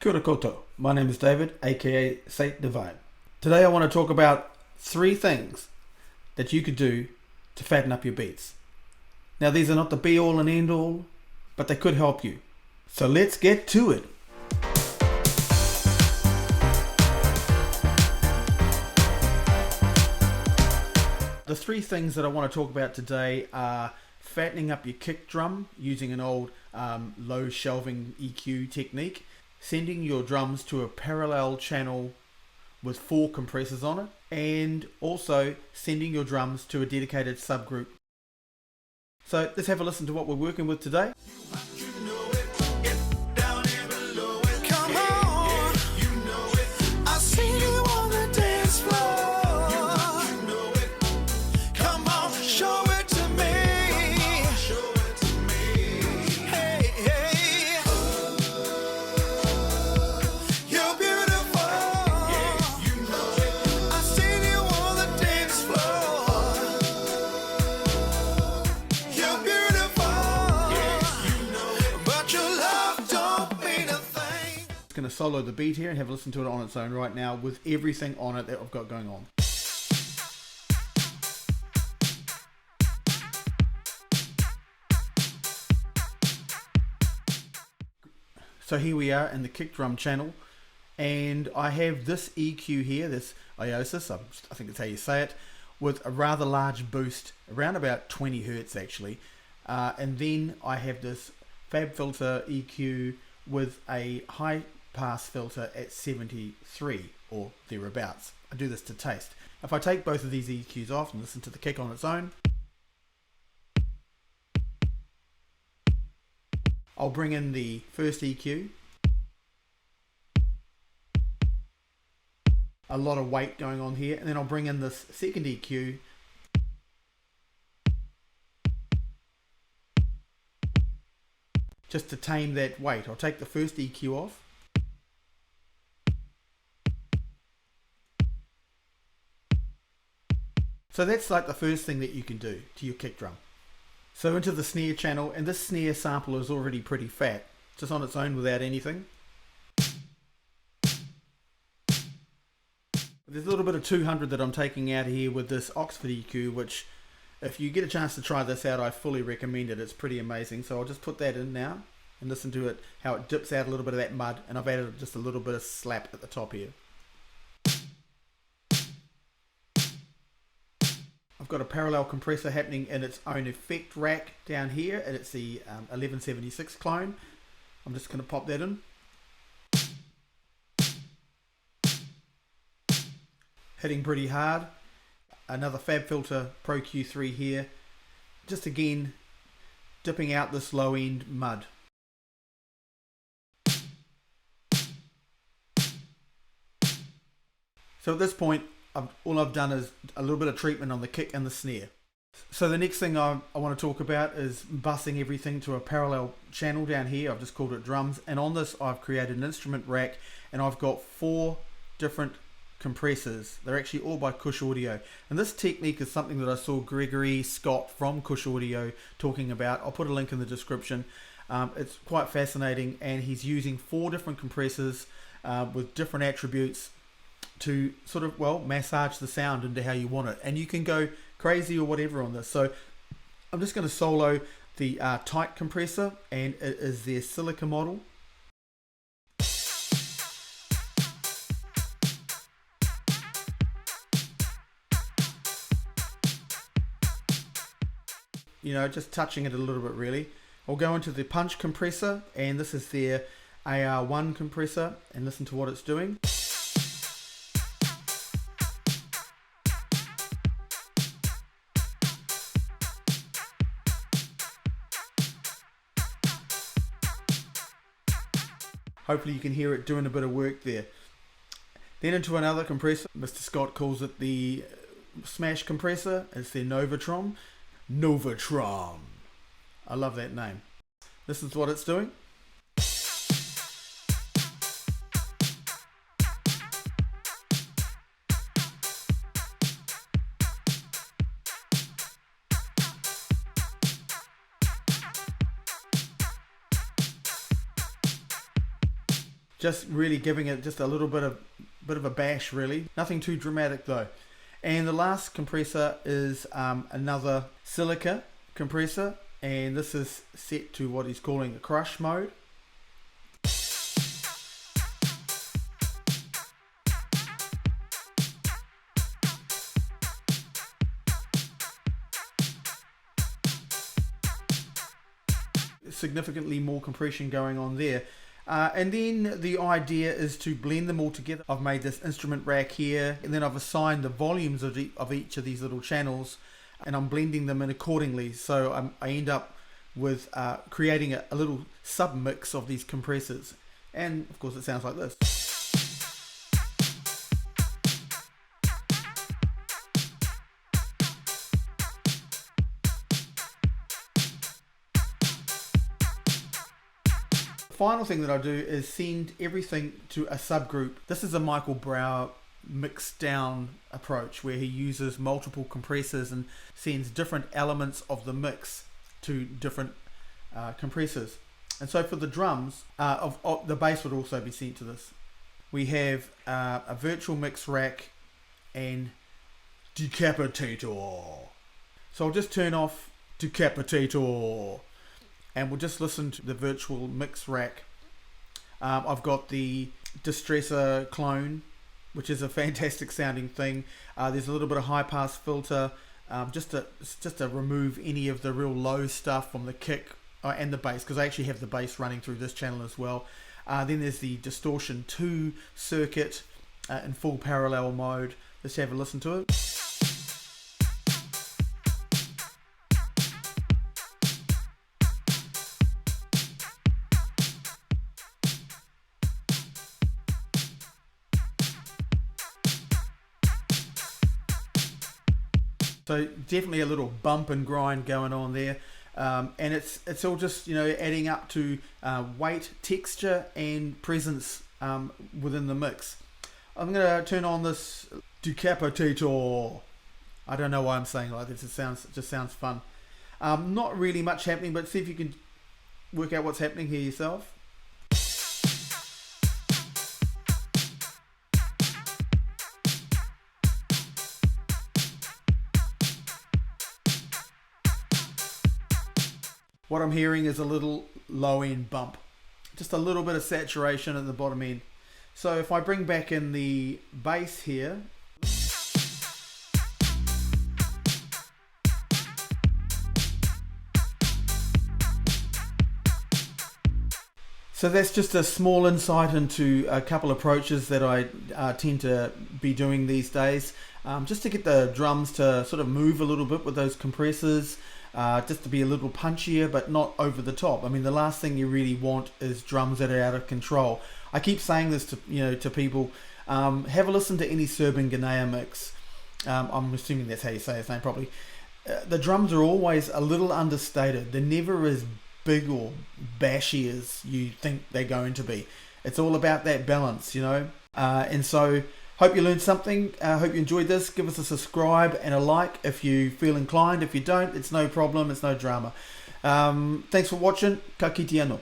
Kia ora koutou. My name is David, aka Saint Divine. Today I want to talk about 3 things that you could do to fatten up your beats. Now these are not the be all and end all, but they could help you. So let's get to it. The 3 things that I want to talk about today are fattening up your kick drum using an old low shelving EQ technique, sending your drums to a parallel channel with 4 compressors on it, and also sending your drums to a dedicated subgroup. So let's have a listen to what we're working with today. Going to solo the beat here and have a listen to it on its own right now with everything on it that I've got going on. So here we are in the kick drum channel, and I have this EQ here, this Iosis, I think that's how you say it, with a rather large boost, around about 20 Hertz actually, and then I have this Fab Filter EQ with a high pass filter at 73 or thereabouts. I do this to taste. If I take both of these EQs off and listen to the kick on its own, I'll bring in the first EQ. A lot of weight going on here, and then I'll bring in this second EQ. Just to tame that weight. I'll take the first EQ off. So that's like the first thing that you can do to your kick drum. So into the snare channel, and this snare sample is already pretty fat, just on its own without anything. There's a little bit of 200 that I'm taking out here with this Oxford EQ, which if you get a chance to try this out, I fully recommend it. It's pretty amazing. So I'll just put that in now and listen to it, how it dips out a little bit of that mud, and I've added just a little bit of slap at the top here. I've got a parallel compressor happening in its own effect rack down here, and it's the 1176 clone. I'm just going to pop that in. Hitting pretty hard. Another Fab Filter Pro Q3 here. Just again, dipping out this low end mud. So at this point, all I've done is a little bit of treatment on the kick and the snare. So the next thing I want to talk about is busing everything to a parallel channel down here. I've just called it drums, and on this I've created an instrument rack, and I've got 4 different compressors. They're actually all by Cush Audio, and this technique is something that I saw Gregory Scott from Cush Audio talking about. I'll put a link in the description. It's quite fascinating, and he's using 4 different compressors with different attributes to sort of, well, massage the sound into how you want it, and you can go crazy or whatever on this. So I'm just going to solo the tight compressor, and it is their silica model. You know, just touching it a little bit really. I'll go into the punch compressor, and this is their AR1 compressor, and listen to what it's doing. Hopefully you can hear it doing a bit of work there. Then into another compressor. Mr. Scott calls it the Smash compressor. It's their Novatron. Novatron. I love that name. This is what it's doing. Just really giving it just a little bit of a bash, really. Nothing too dramatic though. And the last compressor is another silica compressor, and this is set to what he's calling a crush mode. Significantly more compression going on there. And then the idea is to blend them all together. I've made this instrument rack here, and then I've assigned the volumes of each of these little channels, and I'm blending them in accordingly. So I end up with creating a little sub mix of these compressors, and of course it sounds like this. Final thing that I do is send everything to a subgroup. This is a Michael Brauer mix down approach, where he uses multiple compressors and sends different elements of the mix to different compressors. And so for the drums, the bass would also be sent to this. We have a virtual mix rack and decapitator. So I'll just turn off decapitator, and we'll just listen to the virtual mix rack. I've got the distressor clone, which is a fantastic sounding thing. There's a little bit of high pass filter, just to remove any of the real low stuff from the kick and the bass, because I actually have the bass running through this channel as well. Then there's the distortion 2 circuit in full parallel mode. Let's have a listen to it. So definitely a little bump and grind going on there, and it's all just, you know, adding up to weight, texture, and presence within the mix. I'm gonna turn on this decapitator. I don't know why I'm saying it like this. It just sounds fun. Not really much happening, but see if you can work out what's happening here yourself. What I'm hearing is a little low end bump, just a little bit of saturation at the bottom end. So if I bring back in the bass here, so that's just a small insight into a couple approaches that I tend to be doing these days, just to get the drums to sort of move a little bit with those compressors. Just to be a little punchier, but not over the top. I mean, the last thing you really want is drums that are out of control. I keep saying this to people. Have a listen to any Serbian Ghanea mix. I'm assuming that's how you say his name properly. The drums are always a little understated. They're never as big or bashy as you think they're going to be. It's all about that balance, you know. And so, hope you learned something. Hope you enjoyed this. Give us a subscribe and a like if you feel inclined. If you don't, it's no problem. It's no drama. Thanks for watching. Ka kite anō.